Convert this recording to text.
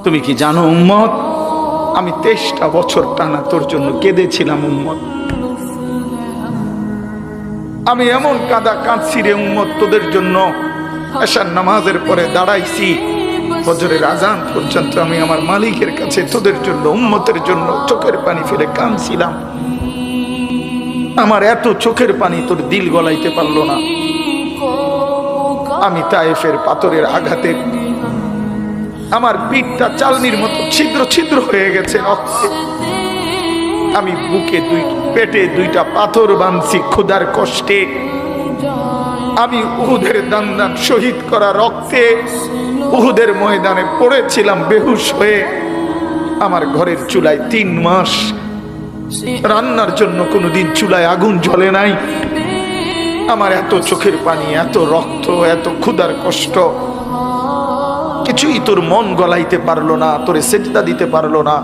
তুমি কি জানো উম্মত, আমি 23টা বছর টানা তোর জন্য কেঁদেছিলাম উম্মত। আমি এমন কাঁদা কাঁদছি রে উম্মত তোদের জন্য। এশার নামাজের পরে দাঁড়াইছি, ফজরের আজান পর্যন্ত আমি আমার মালিকের কাছে তোদের জন্য, উম্মতের জন্য চোখের পানি ফেলে কাঁদছিলাম। আমার এত চোখের পানি তোর দিল গলাইতে পারলো না। আমি তায়েফের পাথরের আঘাতে আমার পিঠটা চালনির মতো ছিদ্র ছিদ্র হয়ে গেছে রক্তে। আমি বুকে পেটে 2টা পাথর বাঁধছি ক্ষুধার কষ্টে। আমি উহুদের দান্দান শহীদ করা রক্তে উহুদের ময়দানে পড়েছিলাম বেহুশ হয়ে। আমার ঘরের চুলায় 3 মাস রান্নার জন্য কোনোদিন চুলায় আগুন জ্বলে নাই। আমার এত চোখের পানি, এত রক্ত, এত ক্ষুধার কষ্ট, কিছুই তোর মন গলাইতে পারলো না, তোরে সেজদা দিতে পারলো না।